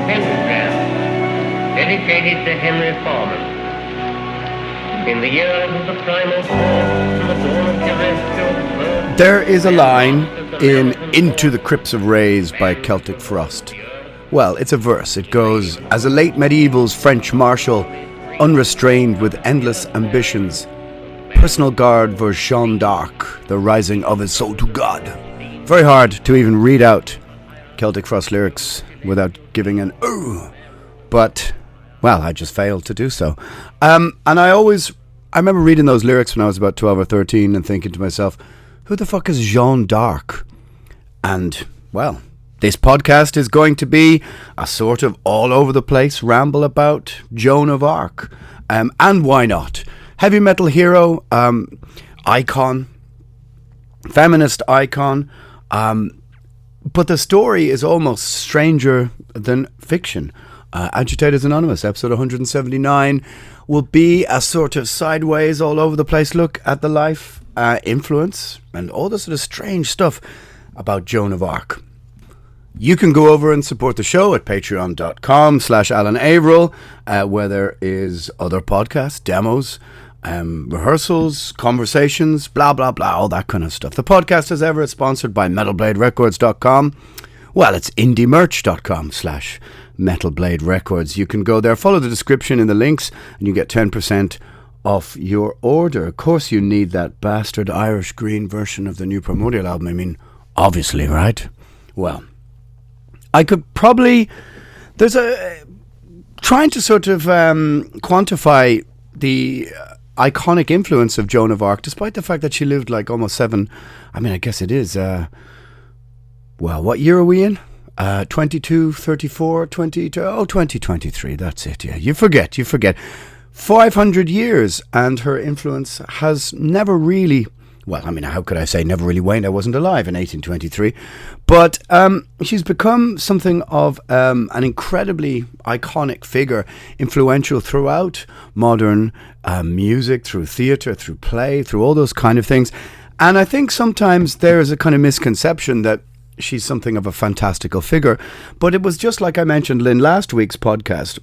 pentagram dedicated to Henry Foreman. In the years of the primal force and the dawn of terrestrial birth, There is a line in Into the Crypts of Rays by Celtic Frost. Well, it's a verse. It goes, as a late medieval's French marshal, unrestrained with endless ambitions, personal guard for Jean d'Arc, the rising of his soul to God. Very hard to even read out Celtic Frost lyrics without giving an ooh, but, well, I just failed to do so. And I remember reading those lyrics when I was about 12 or 13 and thinking to myself, who the fuck is Jean d'Arc? And, well, this podcast is going to be a sort of all over the place ramble about Joan of Arc. And why not? Heavy metal hero, icon, feminist icon, but the story is almost stranger than fiction. Agitators Anonymous, episode 179, will be a sort of sideways, all over the place look at the life, influence, and all the sort of strange stuff about Joan of Arc. You can go over and support the show at patreon.com/Alan Averill, where there is other podcasts, demos, rehearsals, conversations, blah, blah, blah, all that kind of stuff. The podcast, as ever, is sponsored by metalbladerecords.com. Well, it's indiemerch.com/metalbladerecords. You can go there, follow the description in the links, and you get 10% off your order. Of course, you need that bastard Irish green version of the new Primordial album. I mean, obviously, right? Well, I could probably... There's a... Trying to sort of quantify the iconic influence of Joan of Arc, despite the fact that she lived like almost 7... I mean, I guess it is... well, what year are we in? 22, 34, 22... Oh, 2023, that's it, yeah. You forget. 500 years, and her influence has never really... Well, I mean, how could I say never really waned? I wasn't alive in 1823. But she's become something of an incredibly iconic figure, influential throughout modern music, through theatre, through play, through all those kind of things. And I think sometimes there is a kind of misconception that she's something of a fantastical figure. But it was just like I mentioned in last week's podcast.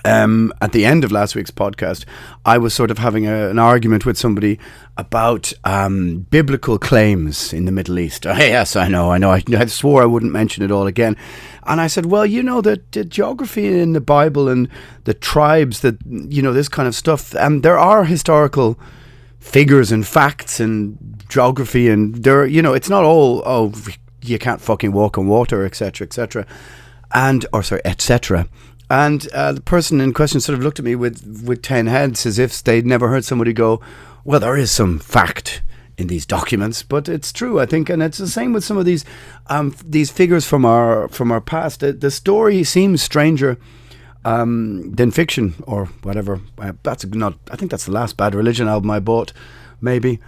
At the end of last week's podcast, I was sort of having an argument with somebody about biblical claims in the Middle East. Yes, I know. I swore I wouldn't mention it all again. And I said, well, you know, the geography in the Bible and the tribes, that, you know, this kind of stuff, there are historical figures and facts and geography, and there, you know, it's not all, oh, you can't fucking walk on water, etc., etc., etc. And the person in question sort of looked at me with 10 heads, as if they'd never heard somebody go, well, there is some fact in these documents, but it's true, I think. And it's the same with some of these figures from our past. The story seems stranger than fiction or whatever. I think that's the last Bad Religion album I bought, maybe.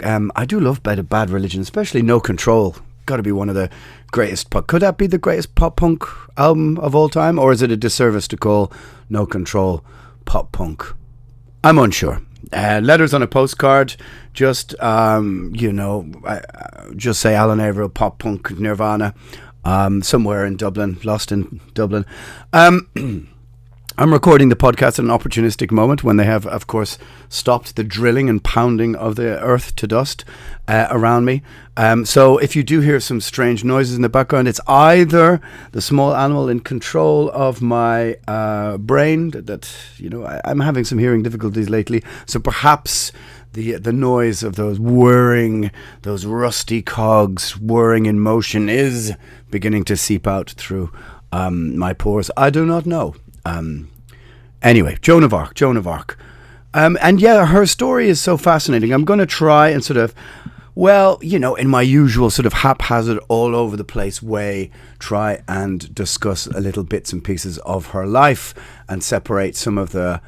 I do love Bad Religion, especially No Control. Got to be one of the greatest could that be the greatest pop punk album of all time, or is it a disservice to call No Control pop punk? I'm unsure. Letters on a postcard, just just say Alan Averill, pop punk Nirvana, somewhere in Dublin, lost in Dublin. I'm recording the podcast at an opportunistic moment when they have, of course, stopped the drilling and pounding of the earth to dust around me. So if you do hear some strange noises in the background, it's either the small animal in control of my brain that you know, I'm having some hearing difficulties lately. So perhaps the noise of those whirring, those rusty cogs whirring in motion is beginning to seep out through my pores. I do not know. Anyway, Joan of Arc. And yeah, her story is so fascinating. I'm going to try and sort of, well, you know, in my usual sort of haphazard, all over the place way, try and discuss a little bits and pieces of her life and separate some of the,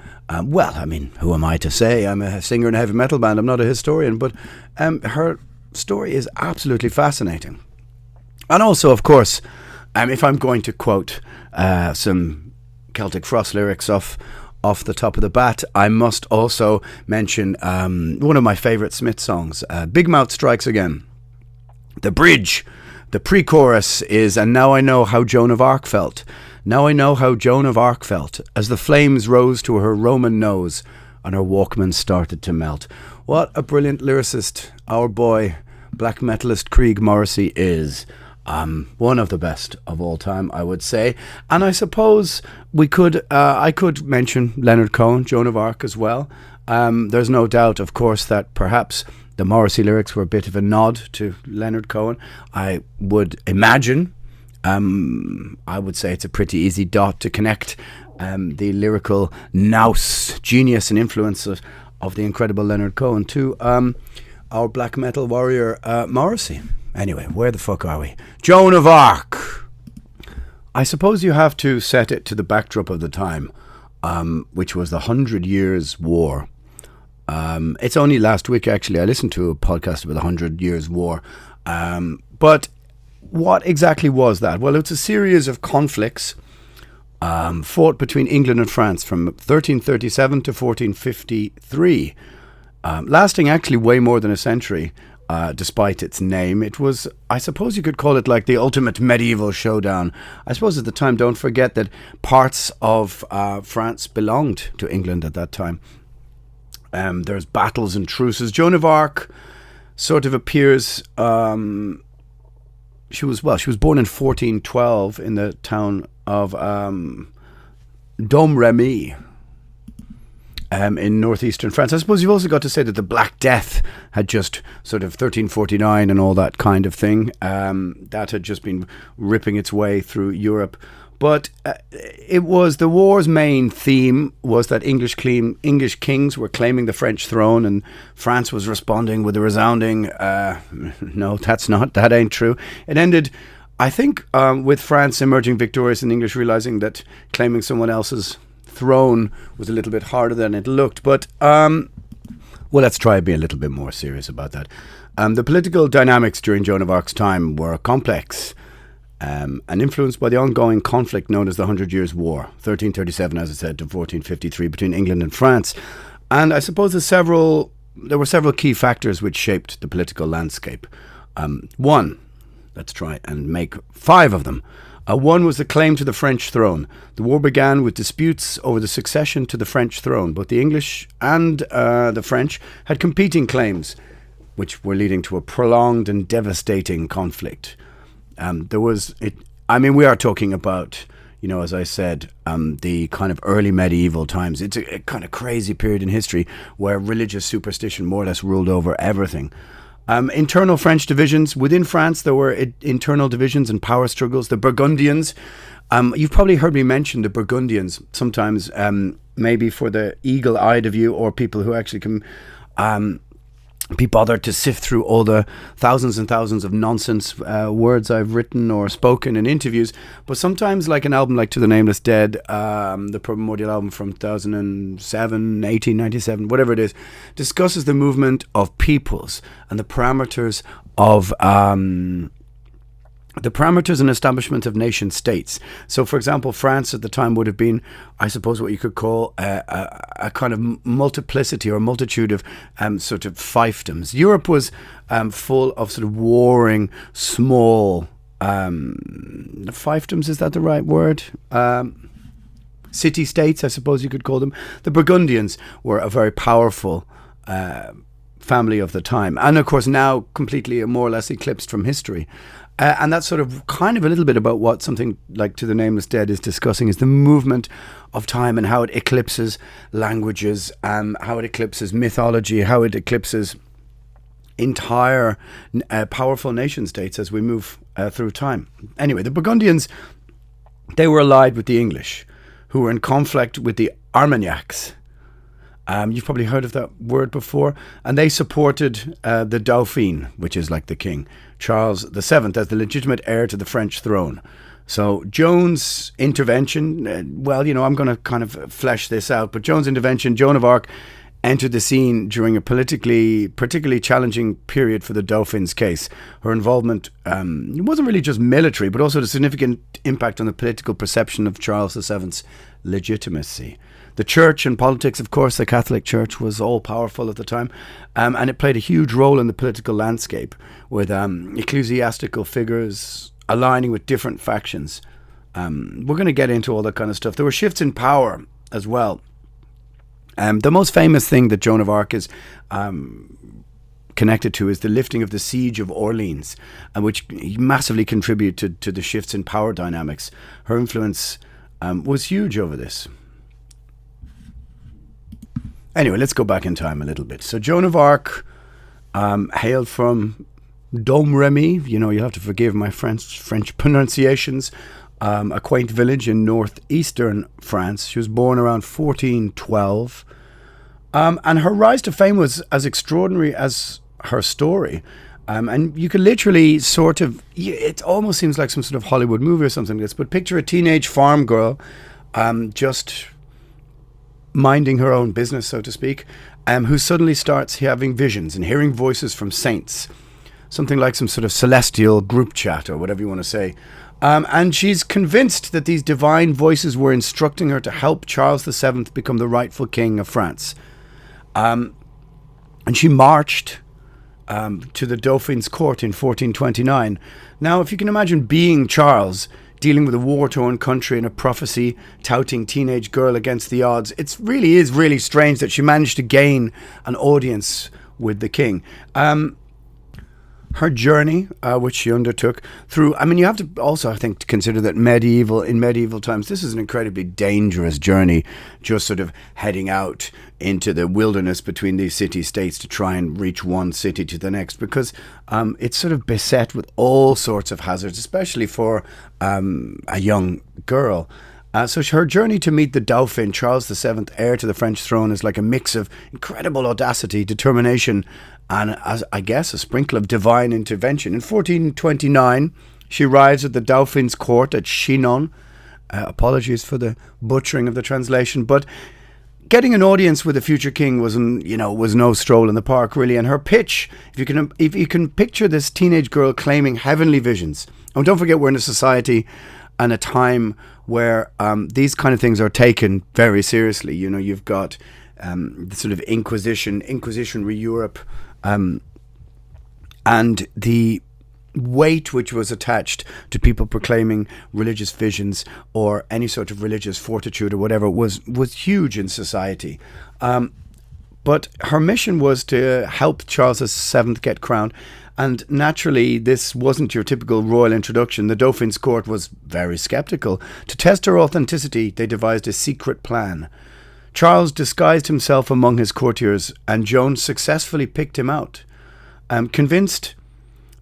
well, I mean, who am I to say? I'm a singer in a heavy metal band. I'm not a historian, but her story is absolutely fascinating. And also, of course, if I'm going to quote some Celtic Frost lyrics off the top of the bat, I must also mention one of my favourite Smiths songs, Bigmouth Strikes Again. The bridge, the pre-chorus is, and now I know how Joan of Arc felt. Now I know how Joan of Arc felt as the flames rose to her Roman nose and her Walkman started to melt. What a brilliant lyricist our boy, black metalist Krieg Morrissey is. One of the best of all time, I would say. And I suppose I could mention Leonard Cohen, Joan of Arc as well. There's no doubt, of course, that perhaps the Morrissey lyrics were a bit of a nod to Leonard Cohen. I would imagine, I would say it's a pretty easy dot to connect the lyrical nous, genius and influence of the incredible Leonard Cohen to our black metal warrior Morrissey. Anyway, where the fuck are we? Joan of Arc. I suppose you have to set it to the backdrop of the time, which was the 100 Years' War. It's only last week, actually, I listened to a podcast about the 100 Years' War. But what exactly was that? Well, it's a series of conflicts fought between England and France from 1337 to 1453, lasting actually way more than a century. Despite its name, it was, I suppose you could call it like the ultimate medieval showdown. I suppose at the time, don't forget that parts of France belonged to England at that time. There's battles and truces. Joan of Arc sort of appears, she was born in 1412 in the town of Domremy, in northeastern France. I suppose you've also got to say that the Black Death had just sort of 1349 and all that kind of thing. That had just been ripping its way through Europe. But it was the war's main theme was that English kings were claiming the French throne, and France was responding with a resounding, no, that ain't true. It ended, I think, with France emerging victorious and English realizing that claiming someone else's throne was a little bit harder than it looked. But well, let's try to be a little bit more serious about that. The political dynamics during Joan of Arc's time were complex and influenced by the ongoing conflict known as the 100 Years' War, 1337, as I said, to 1453 between England and France. And I suppose there were several key factors which shaped the political landscape. One, let's try and make 5 of them. One was the claim to the French throne. The war began with disputes over the succession to the French throne. Both the English and the French had competing claims, which were leading to a prolonged and devastating conflict. We are talking about, as I said, the kind of early medieval times. It's a kind of crazy period in history where religious superstition more or less ruled over everything. Internal French divisions. Within France, there were internal divisions and power struggles. The Burgundians, you've probably heard me mention the Burgundians sometimes, maybe for the eagle-eyed of you or people who actually can be bothered to sift through all the thousands and thousands of nonsense words I've written or spoken in interviews. But sometimes, like an album like To the Nameless Dead, the Primordial album from 2007, 1897, whatever it is, discusses the movement of peoples and the parameters and establishment of nation states. So, for example, France at the time would have been, I suppose, what you could call a kind of multiplicity or multitude of sort of fiefdoms. Europe was full of sort of warring small fiefdoms. Is that the right word? City-states, I suppose you could call them. The Burgundians were a very powerful family of the time, and of course now completely more or less eclipsed from history. And that's sort of kind of a little bit about what something like To the Nameless Dead is discussing, is the movement of time and how it eclipses languages, how it eclipses mythology, how it eclipses entire powerful nation states as we move through time. Anyway, the Burgundians, they were allied with the English, who were in conflict with the Armagnacs. You've probably heard of that word before. And they supported the Dauphin, which is like the king, Charles VII, as the legitimate heir to the French throne. So Joan's intervention, I'm going to kind of flesh this out, but Joan's intervention, Joan of Arc, entered the scene during a particularly challenging period for the Dauphin's case. Her involvement wasn't really just military, but also had a significant impact on the political perception of Charles VII's legitimacy. The church and politics, of course, the Catholic Church was all-powerful at the time, and it played a huge role in the political landscape, with ecclesiastical figures aligning with different factions We're going to get into all that kind of stuff. There were shifts in power as well. The most famous thing that Joan of Arc is connected to is the lifting of the siege of Orleans, which massively contributed to the shifts in power dynamics. Her influence was huge over this. Anyway, let's go back in time a little bit. So Joan of Arc hailed from Domremy. You have to forgive my French pronunciations. A quaint village in northeastern France. She was born around 1412. And her rise to fame was as extraordinary as her story. And you could literally it almost seems like some sort of Hollywood movie or something like this, but picture a teenage farm girl just minding her own business, so to speak, who suddenly starts having visions and hearing voices from saints. Something like some sort of celestial group chat or whatever you want to say. And she's convinced that these divine voices were instructing her to help Charles VII become the rightful king of France. And she marched to the Dauphin's court in 1429. Now, if you can imagine being Charles, dealing with a war-torn country and a prophecy touting teenage girl against the odds, it really is really strange that she managed to gain an audience with the king. Her journey, which she undertook through, you have to also, I think, to consider that in medieval times, this is an incredibly dangerous journey, just sort of heading out into the wilderness between these city-states to try and reach one city to the next, because it's sort of beset with all sorts of hazards, especially for a young girl. So her journey to meet the Dauphin, Charles VII, heir to the French throne, is like a mix of incredible audacity, determination, and, I guess, a sprinkle of divine intervention. In 1429, she arrives at the Dauphin's court at Chinon. Apologies for the butchering of the translation, but getting an audience with the future king was no stroll in the park, really. And her pitch, if you can picture this teenage girl claiming heavenly visions. And don't forget, we're in a society and a time where these kind of things are taken very seriously. You've got the sort of Inquisition Europe, and the weight which was attached to people proclaiming religious visions or any sort of religious fortitude or whatever was huge in society. But her mission was to help Charles VII get crowned. And naturally, this wasn't your typical royal introduction. The Dauphin's court was very sceptical. To test her authenticity, they devised a secret plan. Charles disguised himself among his courtiers, and Joan successfully picked him out. Convinced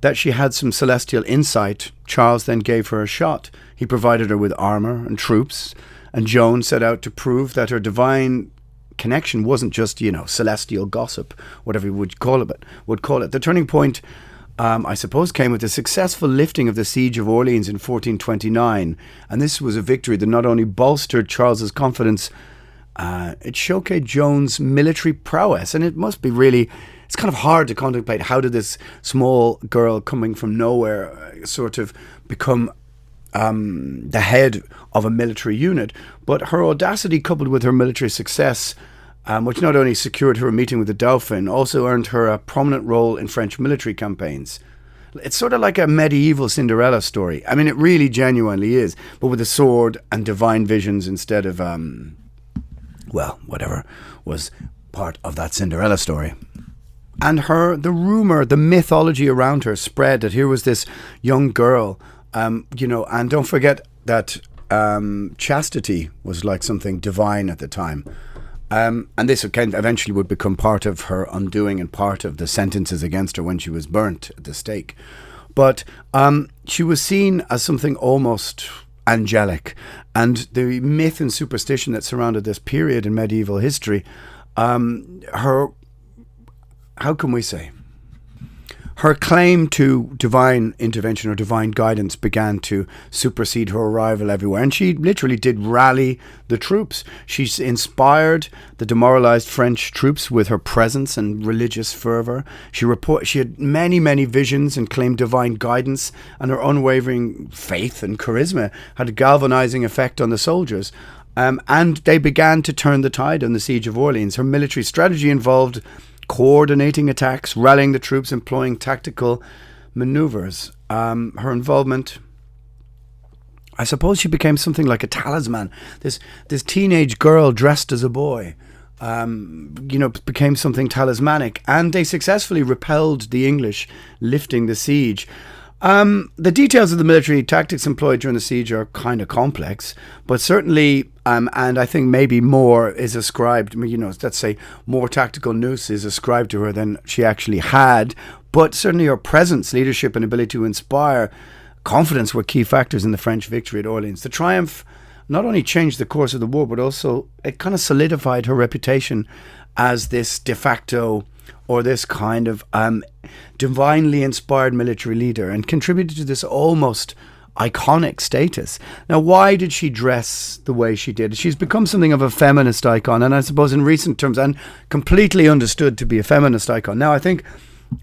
that she had some celestial insight, Charles then gave her a shot. He provided her with armour and troops, and Joan set out to prove that her divine connection wasn't just, celestial gossip, whatever you would call it. The turning point, I suppose, came with the successful lifting of the siege of Orleans in 1429, and this was a victory that not only bolstered Charles's confidence, it showcased Joan's military prowess, and it must be really, it's kind of hard to contemplate how did this small girl coming from nowhere sort of become the head of a military unit. But her audacity, coupled with her military success, which not only secured her a meeting with the Dauphin, also earned her a prominent role in French military campaigns. It's sort of like a medieval Cinderella story. It really genuinely is, but with a sword and divine visions instead of whatever was part of that Cinderella story. And the mythology around her spread that here was this young girl, and don't forget that chastity was like something divine at the time. And this eventually would become part of her undoing and part of the sentences against her when she was burnt at the stake. But she was seen as something almost angelic, and the myth and superstition that surrounded this period in medieval history, her claim to divine intervention or divine guidance began to supersede her arrival everywhere. And she literally did rally the troops. She inspired the demoralized French troops with her presence and religious fervor. She had many, many visions and claimed divine guidance, and her unwavering faith and charisma had a galvanizing effect on the soldiers. And they began to turn the tide on the siege of Orleans. Her military strategy involved coordinating attacks, rallying the troops, employing tactical maneuvers. Her involvement I suppose she became something like a talisman. This teenage girl dressed as a boy, became something talismanic, and they successfully repelled the English, lifting the siege. The details of the military tactics employed during the siege are kind of complex, but certainly, and I think maybe more is ascribed, let's say more tactical nous is ascribed to her than she actually had, but certainly her presence, leadership, and ability to inspire confidence were key factors in the French victory at Orleans. The triumph not only changed the course of the war, but also it kind of solidified her reputation as this de facto, or this kind of divinely inspired military leader, and contributed to this almost iconic status. Now, why did she dress the way she did? She's become something of a feminist icon, and I suppose in recent terms, and completely understood to be a feminist icon. Now, I think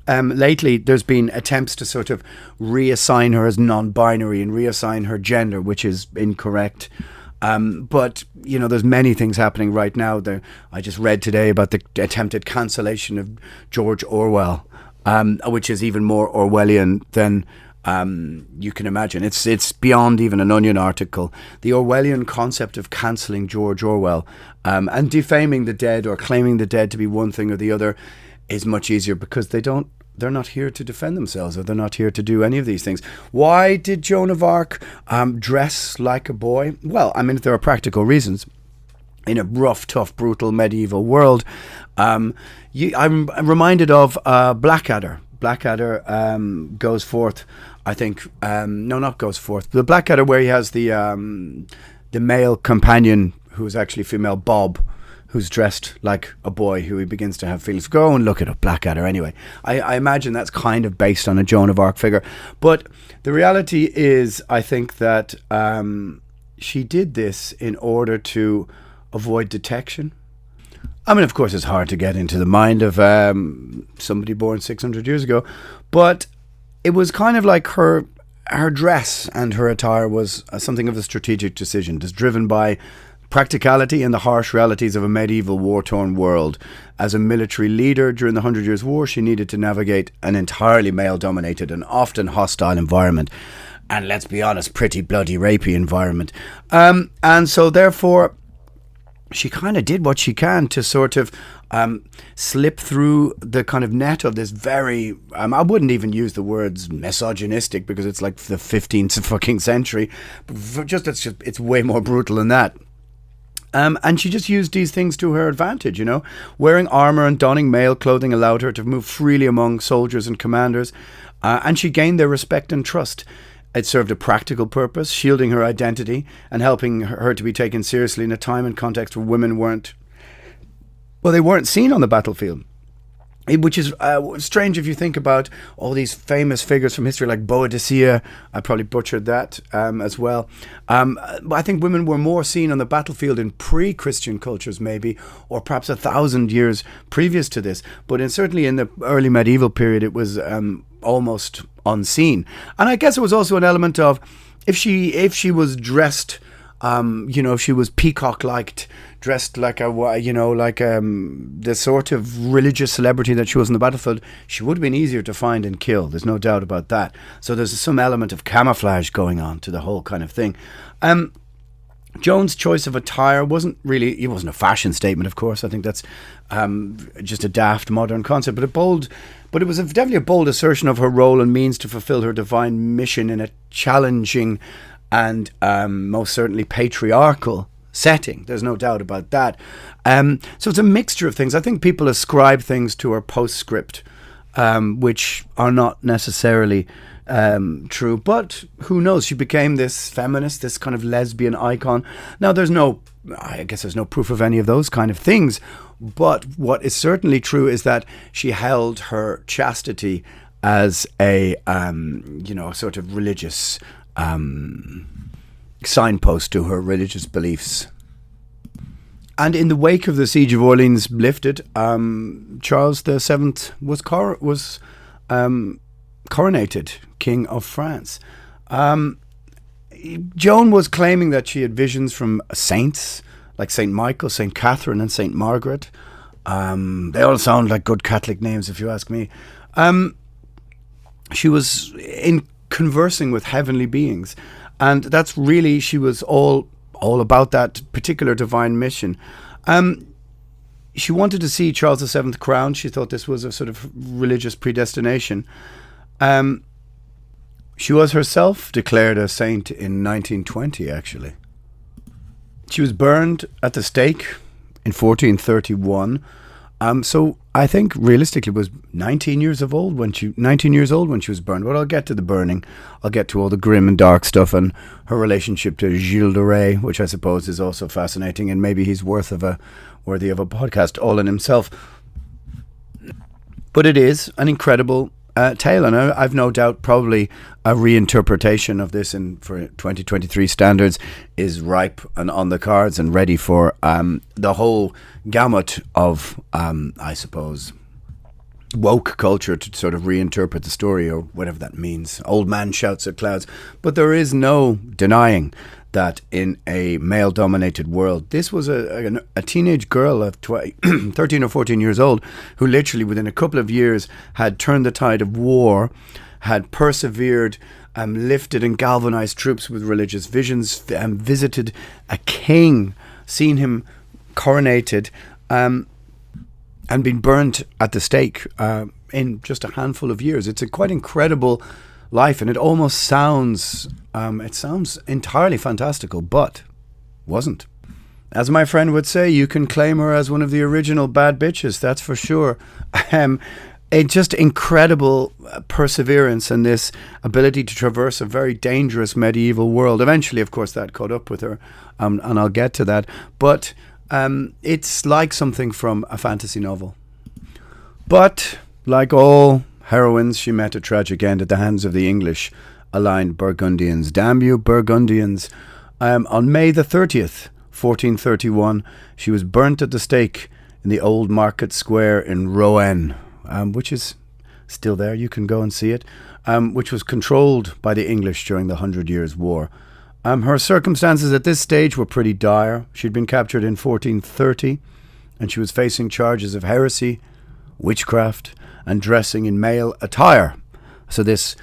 lately there's been attempts to sort of reassign her as non-binary and reassign her gender, which is incorrect. But, there's many things happening right now. I just read today about the attempted cancellation of George Orwell, which is even more Orwellian than you can imagine. It's beyond even an Onion article. The Orwellian concept of cancelling George Orwell and defaming the dead or claiming the dead to be one thing or the other is much easier because they're not here to defend themselves, or they're not here to do any of these things. Why did Joan of Arc dress like a boy? Well, I mean, there are practical reasons. In a rough, tough, brutal medieval world, I'm reminded of Blackadder. Blackadder goes forth, I think. No, not goes forth. The Blackadder where he has the male companion who is actually female, Bob, who's dressed like a boy who he begins to have feelings. Go and look it up, Blackadder. Anyway, I imagine that's kind of based on a Joan of Arc figure. But the reality is, I think that she did this in order to avoid detection. I mean, of course, it's hard to get into the mind of somebody born 600 years ago, but it was kind of like her dress and her attire was something of a strategic decision. It's driven by practicality and the harsh realities of a medieval war-torn world. As a military leader during the 100 Years' War, she needed to navigate an entirely male-dominated and often hostile environment. And let's be honest, pretty bloody rapey environment. And so therefore, she kind of did what she can to sort of slip through the kind of net of this very, I wouldn't even use the words misogynistic because it's like the 15th fucking century. It's way more brutal than that. And she just used these things to her advantage, Wearing armour and donning male clothing allowed her to move freely among soldiers and commanders, and she gained their respect and trust. It served a practical purpose, shielding her identity and helping her to be taken seriously in a time and context where women weren't seen on the battlefield. Which is strange if you think about all these famous figures from history like Boadicea. I probably butchered that as well. But I think women were more seen on the battlefield in pre-Christian cultures maybe, or perhaps 1,000 years previous to this. But certainly in the early medieval period, it was almost unseen. And I guess it was also an element of if she was dressed, if she was peacock-liked, dressed like the sort of religious celebrity that she was on the battlefield, she would have been easier to find and kill. There's no doubt about that. So there's some element of camouflage going on to the whole kind of thing. Joan's choice of attire it wasn't a fashion statement, of course. I think that's just a daft modern concept, but it was definitely a bold assertion of her role and means to fulfill her divine mission in a challenging and most certainly patriarchal setting. There's no doubt about that. So it's a mixture of things. I think people ascribe things to her postscript, which are not necessarily true. But who knows? She became this feminist, this kind of lesbian icon. Now, I guess there's no proof of any of those kind of things. But what is certainly true is that she held her chastity as a, sort of religious signpost to her religious beliefs. And in the wake of the siege of Orleans lifted, Charles VII was coronated King of France. Joan was claiming that she had visions from saints like Saint Michael, Saint Catherine, and Saint Margaret. They all sound like good Catholic names, if you ask me. She was in conversing with heavenly beings. And that's really, she was all about that particular divine mission. She wanted to see Charles VII crowned. She thought this was a sort of religious predestination. She was herself declared a saint in 1920, actually. She was burned at the stake in 1431. So I think realistically was 19 years old when she was burned. But I'll get to the burning. I'll get to all the grim and dark stuff and her relationship to Gilles de Rais, which I suppose is also fascinating, and maybe he's worthy of a podcast all in himself. But it is an incredible tale, and I've no doubt probably a reinterpretation of this for 2023 standards is ripe and on the cards and ready for the whole gamut of, I suppose, woke culture to sort of reinterpret the story, or whatever that means. Old man shouts at clouds. But there is no denying that in a male-dominated world, this was a teenage girl of 13 or 14 years old who literally within a couple of years had turned the tide of war, had persevered, lifted and galvanized troops with religious visions, visited a king, seen him coronated, and been burnt at the stake in just a handful of years. It's a quite incredible life, and it almost sounds entirely fantastical, but wasn't. As my friend would say, you can claim her as one of the original bad bitches, that's for sure. It's just incredible perseverance and this ability to traverse a very dangerous medieval world. Eventually, of course, that caught up with her, and I'll get to that. But it's like something from a fantasy novel. But like all heroines, she met a tragic end at the hands of the English-aligned Burgundians. Damn you, Burgundians. On May the 30th, 1431, she was burnt at the stake in the old market square in Rouen, which is still there. You can go and see it, which was controlled by the English during the 100 Years' War. Her circumstances at this stage were pretty dire. She'd been captured in 1430, and she was facing charges of heresy, witchcraft, and dressing in male attire. So this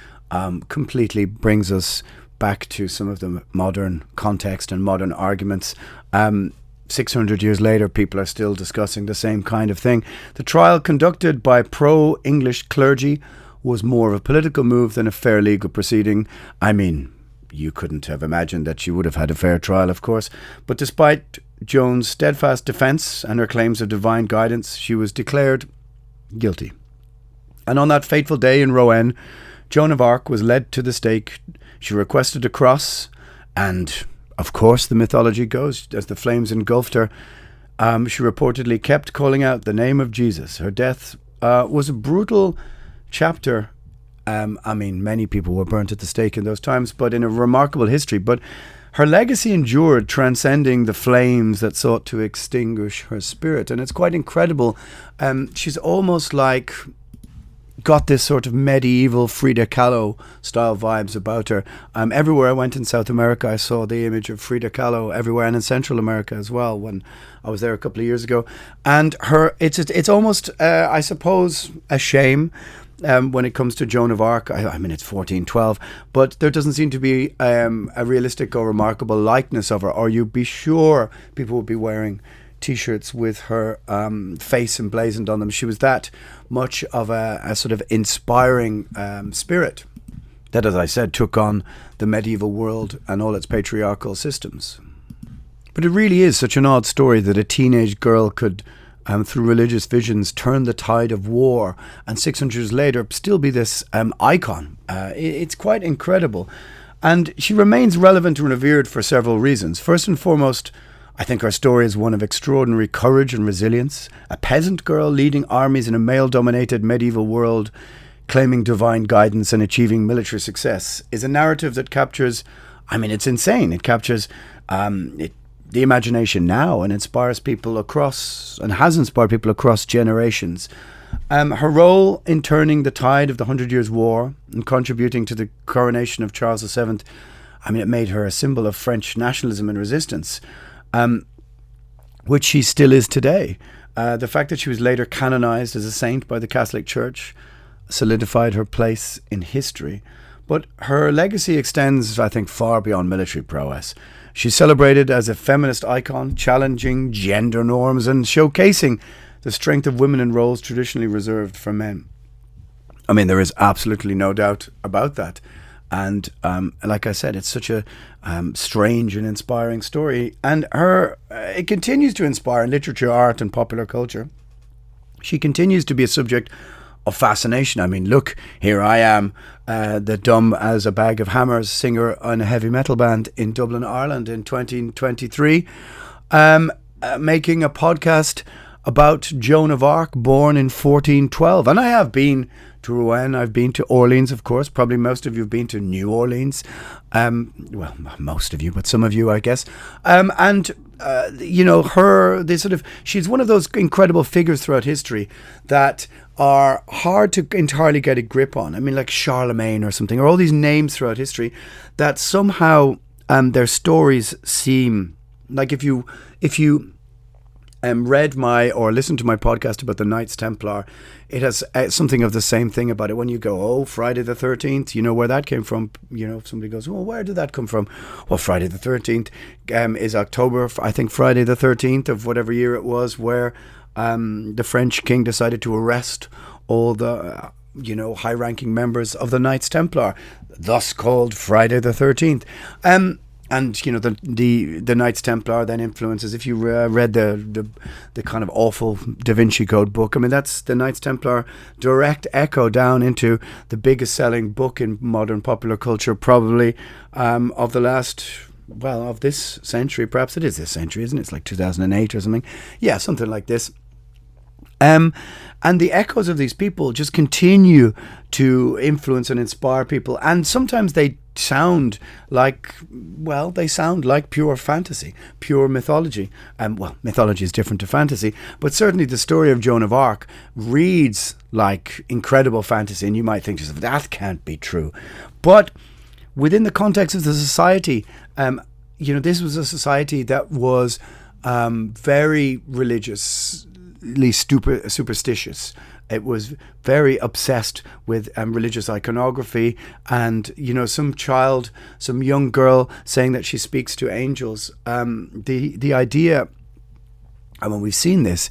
completely brings us back to some of the modern context and modern arguments. 600 years later, people are still discussing the same kind of thing. The trial, conducted by pro-English clergy, was more of a political move than a fair legal proceeding. I mean, you couldn't have imagined that she would have had a fair trial, of course. But despite Joan's steadfast defence and her claims of divine guidance, she was declared guilty. And on that fateful day in Rouen, Joan of Arc was led to the stake. She requested a cross, and of course the mythology goes, as the flames engulfed her, she reportedly kept calling out the name of Jesus. Her death was a brutal chapter. I mean, many people were burnt at the stake in those times, but in a remarkable history. But her legacy endured, transcending the flames that sought to extinguish her spirit. And it's quite incredible. She's almost like got this sort of medieval Frida Kahlo style vibes about her. Everywhere I went in South America, I saw the image of Frida Kahlo everywhere, and in Central America as well when I was there a couple of years ago. And it's almost, I suppose, a shame when it comes to Joan of Arc. I mean, it's 1412, but there doesn't seem to be a realistic or remarkable likeness of her, or you'd be sure people would be wearing T-shirts with her face emblazoned on them. She was that much of a sort of inspiring spirit that, as I said, took on the medieval world and all its patriarchal systems. But it really is such an odd story that a teenage girl could, through religious visions, turn the tide of war, and 600 years later still be this icon. It's quite incredible. And she remains relevant and revered for several reasons. First and foremost, I think her story is one of extraordinary courage and resilience. A peasant girl leading armies in a male-dominated medieval world, claiming divine guidance and achieving military success, is a narrative that captures, I mean, it's insane. It captures the imagination now and inspires people across, and has inspired people across generations. Her role in turning the tide of the 100 Years' War and contributing to the coronation of Charles VII, I mean, it made her a symbol of French nationalism and resistance. Which she still is today. The fact that she was later canonized as a saint by the Catholic Church solidified her place in history. But her legacy extends, I think, far beyond military prowess. She's celebrated as a feminist icon, challenging gender norms and showcasing the strength of women in roles traditionally reserved for men. I mean, there is absolutely no doubt about that. And like I said, it's such a strange and inspiring story. And it continues to inspire in literature, art, and popular culture. She continues to be a subject of fascination. I mean, look, here I am, the dumb as a bag of hammers singer on a heavy metal band in Dublin, Ireland in 2023, making a podcast about Joan of Arc, born in 1412. And I have been to Rouen, I've been to Orleans, of course. Probably most of you have been to New Orleans. Well, not most of you, but some of you, I guess. She's one of those incredible figures throughout history that are hard to entirely get a grip on. I mean, like Charlemagne or something, or all these names throughout history that somehow their stories seem like if you read or listened to my podcast about the Knights Templar, it has something of the same thing about it. When you go, oh, Friday the 13th, you know where that came from. You know, if somebody goes, well, where did that come from? Well, Friday the 13th is October, I think Friday the 13th of whatever year it was, where the French king decided to arrest all the, high-ranking members of the Knights Templar, thus called Friday the 13th. And the Knights Templar then influences. If you read the kind of awful Da Vinci Code book, I mean, that's the Knights Templar direct echo down into the biggest selling book in modern popular culture, probably of the last, of this century. Perhaps it is this century, isn't it? It's like 2008 or something. Yeah, something like this. And the echoes of these people just continue to influence and inspire people, and sometimes they sound like pure fantasy, pure mythology. Mythology is different to fantasy, but certainly the story of Joan of Arc reads like incredible fantasy, and you might think to yourself, that can't be true. But within the context of the society, this was a society that was very religiously superstitious. It was very obsessed with religious iconography, and some young girl saying that she speaks to angels. The idea, and when we've seen this,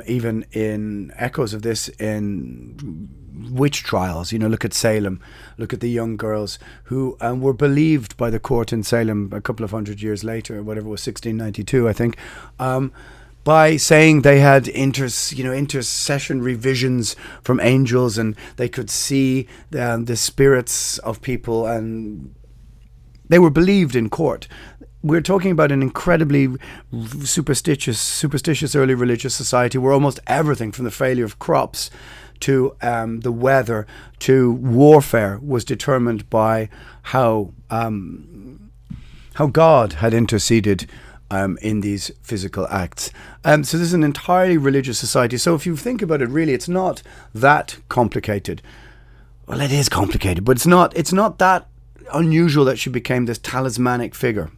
even in echoes of this in witch trials. Look at Salem. Look at the young girls who were believed by the court in Salem a couple of hundred years later, whatever it was, 1692, I think. By saying they had intercession revisions from angels, and they could see the spirits of people, and they were believed in court. We're talking about an incredibly superstitious early religious society where almost everything from the failure of crops to the weather to warfare was determined by how God had interceded in these physical acts. So this is an entirely religious society. So if you think about it, really, it's not that complicated. Well, it is complicated, but it's not that unusual that she became this talismanic figure.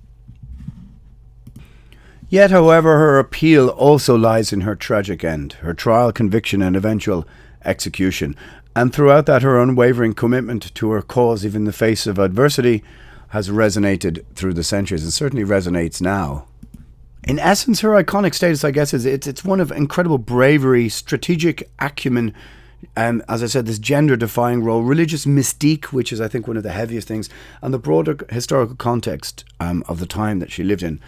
Yet, however, her appeal also lies in her tragic end, her trial, conviction, and eventual execution. And throughout that, her unwavering commitment to her cause, even in the face of adversity, has resonated through the centuries, and certainly resonates now. In essence, her iconic status, I guess, is it's one of incredible bravery, strategic acumen, and as I said, this gender-defying role, religious mystique, which is, I think, one of the heaviest things, and the broader historical context of the time that she lived in.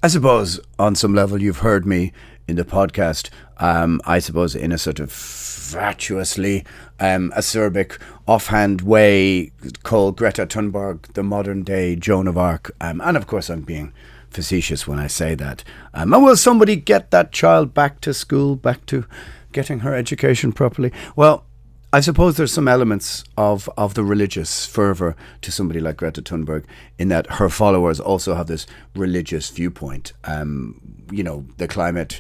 I suppose, on some level, you've heard me in the podcast, I suppose, in a sort of fatuously acerbic, offhand way, call Greta Thunberg the modern-day Joan of Arc. And of course, I'm being facetious when I say that. And will somebody get that child back to school, back to getting her education properly? Well, I suppose there's some elements of the religious fervour to somebody like Greta Thunberg, in that her followers also have this religious viewpoint. The climate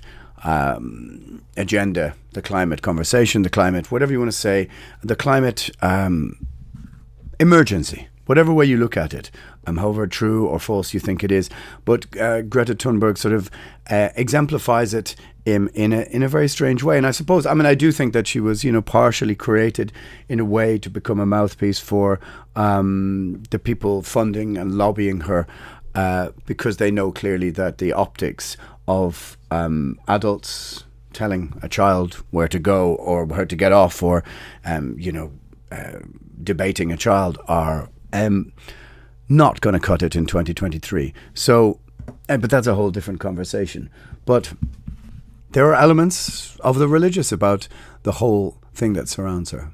agenda, the climate conversation, the climate, whatever you want to say, the climate emergency. whatever way you look at it, however true or false you think it is. But Greta Thunberg sort of exemplifies it in a very strange way. And I suppose, I do think that she was, partially created in a way to become a mouthpiece for the people funding and lobbying her, because they know clearly that the optics of adults telling a child where to go or where to get off, or debating a child, are not going to cut it in 2023. So, but that's a whole different conversation. But there are elements of the religious about the whole thing that surrounds her.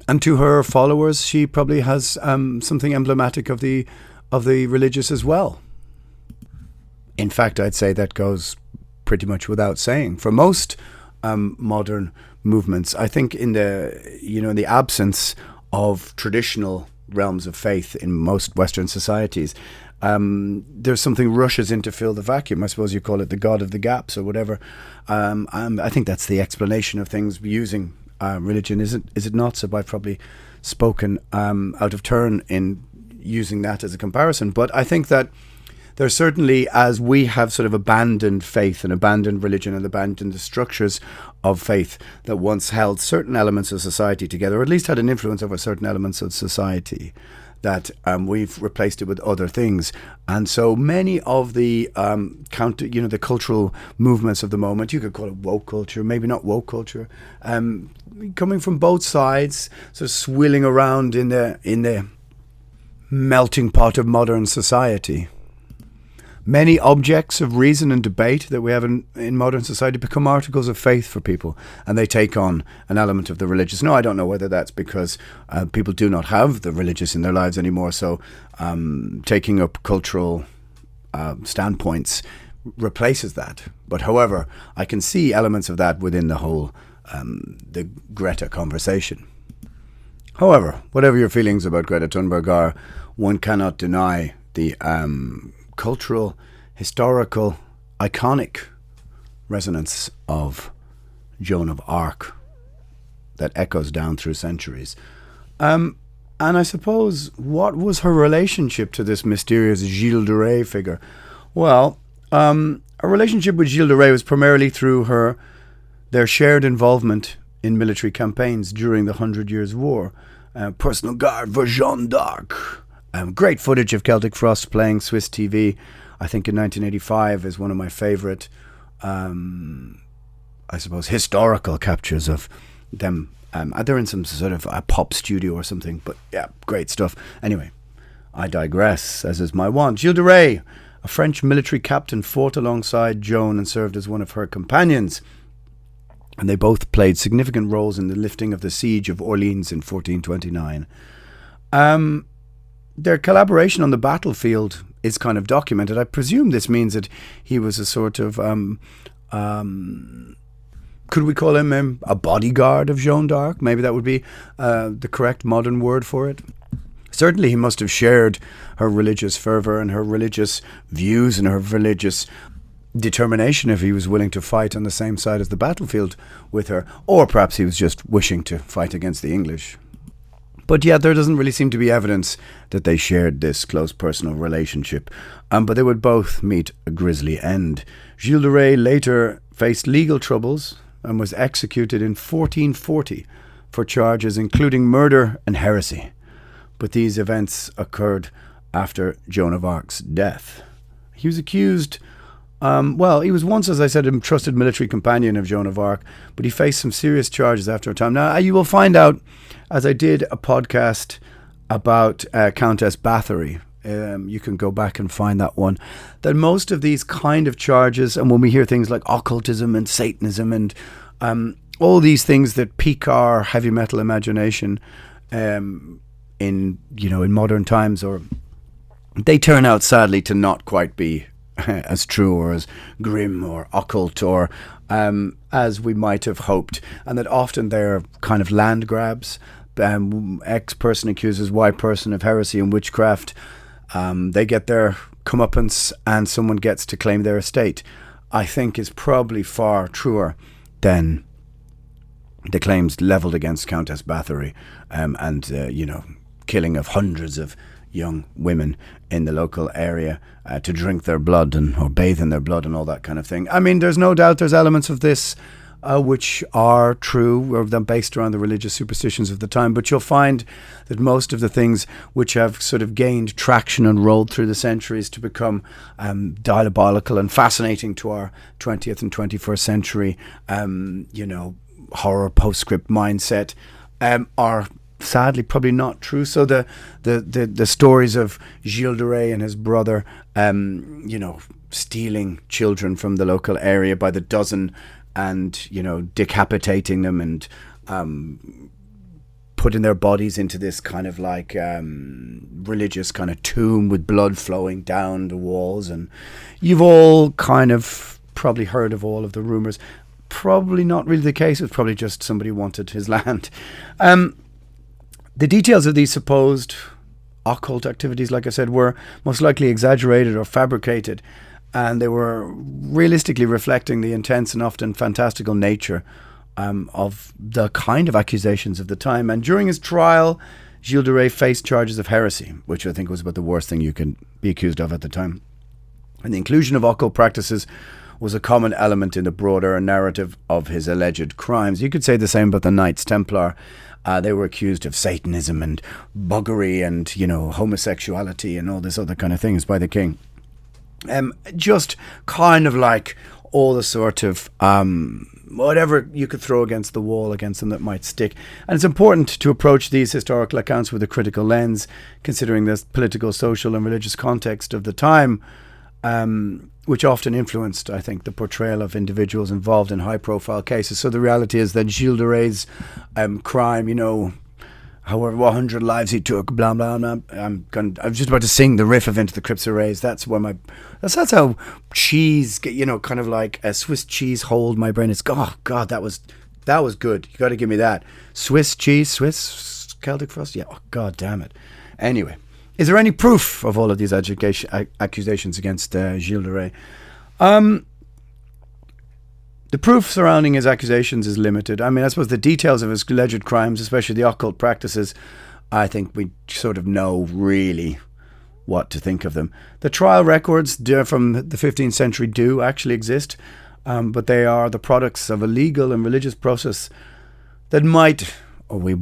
And to her followers, she probably has something emblematic of the religious as well. In fact, I'd say that goes pretty much without saying. For most modern movements, I think in the absence of traditional realms of faith in most Western societies, there's something rushes in to fill the vacuum. I suppose you call it the God of the gaps or whatever. I think that's the explanation of things using religion, is it not? So I've probably spoken out of turn in using that as a comparison. But I think that there's certainly, as we have sort of abandoned faith and abandoned religion and abandoned the structures of faith that once held certain elements of society together, or at least had an influence over certain elements of society, that we've replaced it with other things. And so many of the the cultural movements of the moment, you could call it woke culture, maybe not woke culture, coming from both sides, sort of swilling around in the melting pot of modern society. Many objects of reason and debate that we have in modern society become articles of faith for people, and they take on an element of the religious. No, I don't know whether that's because people do not have the religious in their lives anymore, so taking up cultural standpoints replaces that. But however, I can see elements of that within the whole the Greta conversation. However, whatever your feelings about Greta Thunberg are, one cannot deny the cultural, historical, iconic resonance of Joan of Arc that echoes down through centuries. And I suppose, what was her relationship to this mysterious Gilles de Rais figure? Well, her relationship with Gilles de Rais was primarily through their shared involvement in military campaigns during the 100 Years' War. Personal guard for Jeanne d'Arc. Great footage of Celtic Frost playing Swiss TV, I think in 1985, is one of my favourite, I suppose, historical captures of them. They're in some sort of a pop studio or something, but yeah, great stuff. Anyway, I digress, as is my wont. Gilles de Rais, a French military captain, fought alongside Joan and served as one of her companions. And they both played significant roles in the lifting of the siege of Orleans in 1429. Their collaboration on the battlefield is kind of documented. I presume this means that he was a sort of, could we call him a bodyguard of Jeanne d'Arc? Maybe that would be the correct modern word for it. Certainly he must have shared her religious fervour and her religious views and her religious determination if he was willing to fight on the same side as the battlefield with her. Or perhaps he was just wishing to fight against the English. But yeah, there doesn't really seem to be evidence that they shared this close personal relationship. But they would both meet a grisly end. Gilles de Rais later faced legal troubles and was executed in 1440 for charges including murder and heresy. But these events occurred after Joan of Arc's death. He was accused... he was once, as I said, a trusted military companion of Joan of Arc, but he faced some serious charges after a time. Now, you will find out, as I did a podcast about Countess Bathory, you can go back and find that one, that most of these kind of charges, and when we hear things like occultism and Satanism and all these things that pique our heavy metal imagination in modern times, or they turn out sadly to not quite be as true or as grim or occult or as we might have hoped, and that often they're kind of land grabs. X person accuses Y person of heresy and witchcraft. They get their comeuppance and someone gets to claim their estate. I think is probably far truer than the claims levelled against Countess Bathory and killing of hundreds of young women in the local area to drink their blood or bathe in their blood and all that kind of thing. I mean, there's no doubt there's elements of this which are true, or them based around the religious superstitions of the time. But you'll find that most of the things which have sort of gained traction and rolled through the centuries to become diabolical and fascinating to our 20th and 21st century, horror postscript mindset, are sadly probably not true. So the stories of Gilles de Rais and his brother, stealing children from the local area by the dozen, and decapitating them and putting their bodies into this kind of like religious kind of tomb with blood flowing down the walls. And you've all kind of probably heard of all of the rumours. Probably not really the case. It's probably just somebody wanted his land. The details of these supposed occult activities, like I said, were most likely exaggerated or fabricated, and they were realistically reflecting the intense and often fantastical nature of the kind of accusations of the time. And during his trial, Gilles de Rais faced charges of heresy, which I think was about the worst thing you could be accused of at the time. And the inclusion of occult practices was a common element in the broader narrative of his alleged crimes. You could say the same about the Knights Templar. They were accused of Satanism and buggery and, homosexuality and all this other kind of things by the king. Just kind of like all the sort of whatever you could throw against the wall against them that might stick. And it's important to approach these historical accounts with a critical lens, considering the political, social and religious context of the time, which often influenced, I think, the portrayal of individuals involved in high-profile cases. So the reality is that Gilles de Rais' crime, however 100 lives he took, blah blah blah. I'm just about to sing the riff of Into the Crypts of Rays. That's how cheese, kind of like a Swiss cheese hold my brain. It's God, that was good. You got to give me that. Swiss cheese, Swiss Celtic Frost. Yeah, God damn it. Anyway, is there any proof of all of these accusations against Gilles de Rais? The proof surrounding his accusations is limited. I mean, I suppose the details of his alleged crimes, especially the occult practices, I think we sort of know really what to think of them. The trial records from the 15th century do actually exist, but they are the products of a legal and religious process that might, or we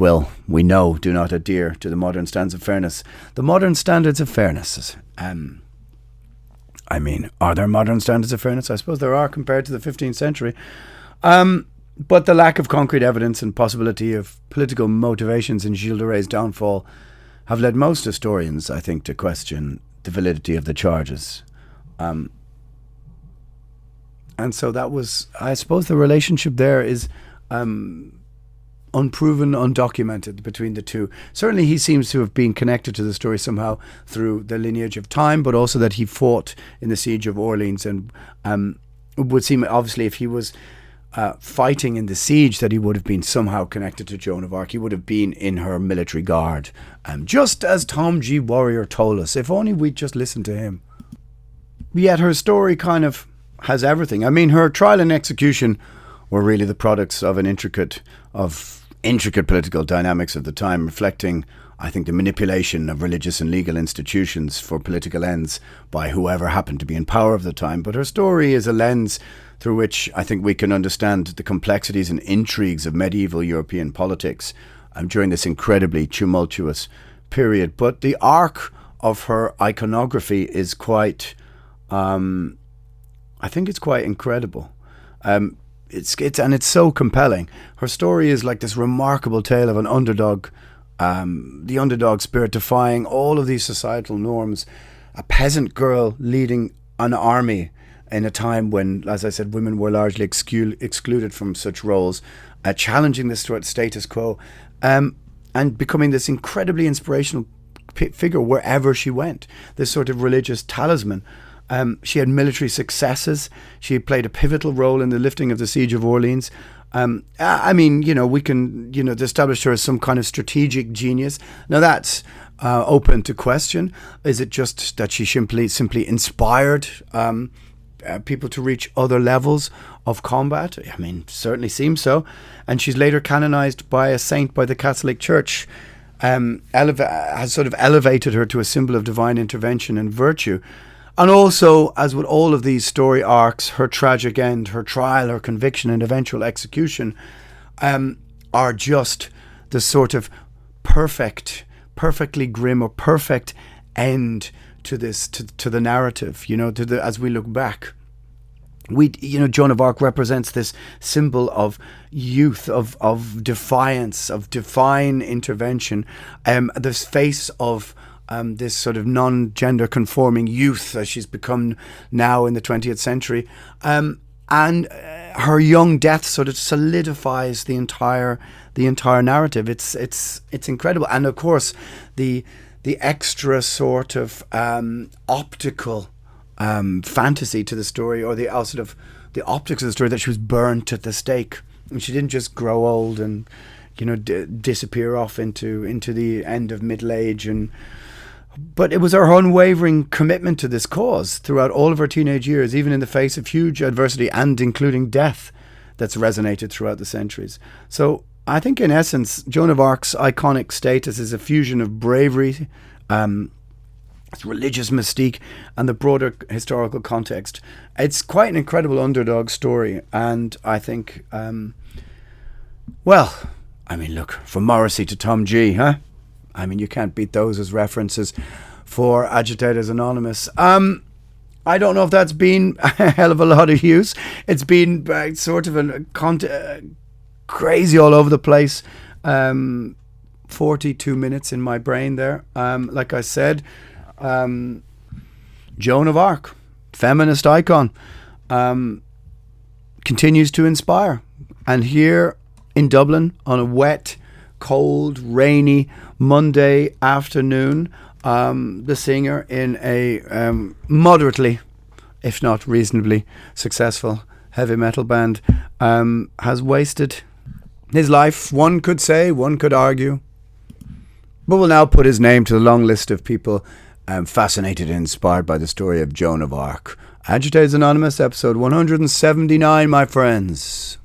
know, do not adhere to the modern standards of fairness. The modern standards of fairness. Are there modern standards of fairness? I suppose there are compared to the 15th century. But the lack of concrete evidence and possibility of political motivations in Gilles de Rais' downfall have led most historians, I think, to question the validity of the charges. And so that was, I suppose the relationship there is unproven, undocumented between the two. Certainly he seems to have been connected to the story somehow through the lineage of time, but also that he fought in the siege of Orleans, and it would seem obviously if he was fighting in the siege that he would have been somehow connected to Joan of Arc. He would have been in her military guard, just as Tom G. Warrior told us. If only we'd just listened to him. Yet her story kind of has everything. I mean, her trial and execution were really the products of intricate political dynamics of the time, reflecting, I think, the manipulation of religious and legal institutions for political ends by whoever happened to be in power of the time. But her story is a lens through which I think we can understand the complexities and intrigues of medieval European politics during this incredibly tumultuous period. But the arc of her iconography is quite, I think it's quite incredible. It's so compelling. Her story is like this remarkable tale of an underdog, the underdog spirit defying all of these societal norms, a peasant girl leading an army in a time when, as I said, women were largely excluded from such roles, challenging the status quo, and becoming this incredibly inspirational figure wherever she went, this sort of religious talisman. She had military successes. She played a pivotal role in the lifting of the siege of Orleans. We can, establish her as some kind of strategic genius. Now that's open to question. Is it just that she simply inspired people to reach other levels of combat? I mean, certainly seems so. And she's later canonized by a saint by the Catholic Church. has sort of elevated her to a symbol of divine intervention and virtue. And also, as with all of these story arcs, her tragic end, her trial, her conviction, and eventual execution are just the sort of perfectly grim or perfect end to this, to the narrative. As we look back, Joan of Arc represents this symbol of youth, of defiance, of divine intervention. This face of this sort of non-gender conforming youth as she's become now in the 20th century. And her young death sort of solidifies the entire narrative. It's incredible. And of course, the extra sort of optical fantasy to the story, or the optics of the story, that she was burnt at the stake, and she didn't just grow old and disappear off into the end of middle age, but it was her unwavering commitment to this cause throughout all of her teenage years, even in the face of huge adversity and including death, that's resonated throughout the centuries. So I think in essence, Joan of Arc's iconic status is a fusion of bravery, religious mystique, and the broader historical context. It's quite an incredible underdog story, and I think, look, from Morrissey to Tom G, huh? You can't beat those as references for Agitators Anonymous. I don't know if that's been a hell of a lot of use. It's been sort of crazy all over the place. 42 minutes in my brain there. Like I said, Joan of Arc, feminist icon, continues to inspire. And here in Dublin, on a wet, cold, rainy Monday afternoon, the singer in a moderately, if not reasonably successful heavy metal band has wasted his life, one could say, one could argue, but will now put his name to the long list of people fascinated and inspired by the story of Joan of Arc. Agitators Anonymous, episode 179, my friends.